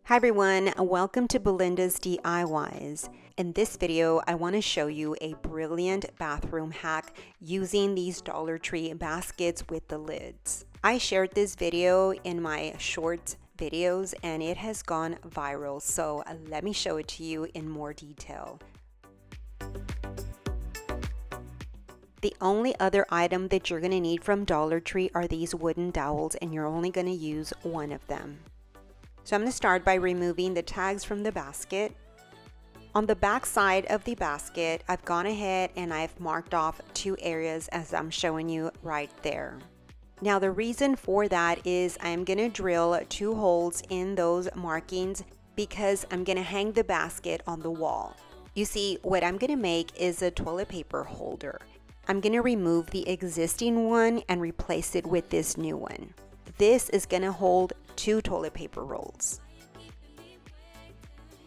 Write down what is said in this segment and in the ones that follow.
Hi everyone, welcome to Belinda's DIYs. In this video, I want to show you a brilliant bathroom hack using these Dollar Tree baskets with the lids. I shared this video in my shorts videos and it has gone viral, so let me show it to you in more detail. The only other item that you're going to need from Dollar Tree are these wooden dowels, and you're only going to use one of them. So I'm going to start by removing the tags from the basket. On the back side of the basket, I've gone ahead and I've marked off 2 areas as I'm showing you right there. Now the reason for that is I'm going to drill 2 holes in those markings because I'm going to hang the basket on the wall. You see, what I'm going to make is a toilet paper holder. I'm going to remove the existing one and replace it with this new one. This is going to hold 2 toilet paper rolls.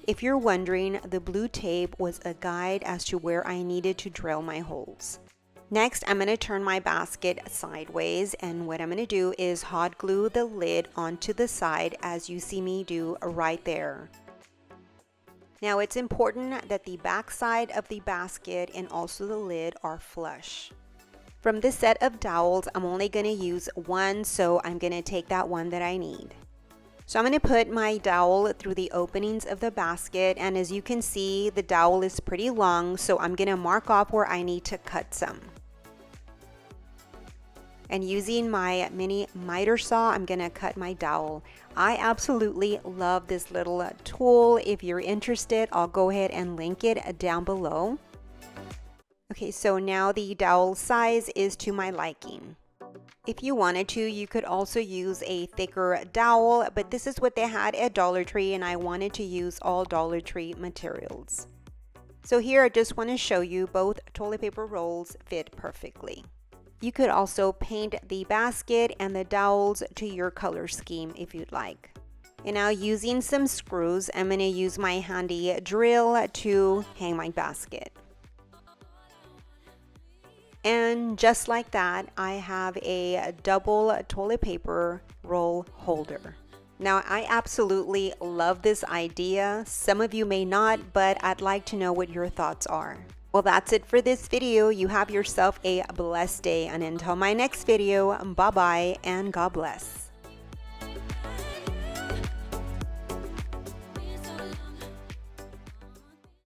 If you're wondering, the blue tape was a guide as to where I needed to drill my holes. Next, I'm going to turn my basket sideways, and what I'm going to do is hot glue the lid onto the side as you see me do right there. Now it's important that the back side of the basket and also the lid are flush. From this set of dowels, I'm only going to use one, so I'm going to take that one that I need. So I'm going to put my dowel through the openings of the basket, and as you can see, the dowel is pretty long, so I'm going to mark off where I need to cut some. And using my mini miter saw, I'm going to cut my dowel. I absolutely love this little tool. If you're interested, I'll go ahead and link it down below. Okay, so now the dowel size is to my liking. If you wanted to, you could also use a thicker dowel, but this is what they had at Dollar Tree and I wanted to use all Dollar Tree materials. So here I just want to show you both toilet paper rolls fit perfectly. You could also paint the basket and the dowels to your color scheme if you'd like. And now using some screws, I'm going to use my handy drill to hang my basket. And just like that, I have a double toilet paper roll holder. Now, I absolutely love this idea. Some of you may not, but I'd like to know what your thoughts are. Well, that's it for this video. You have yourself a blessed day, and until my next video, bye-bye and God bless.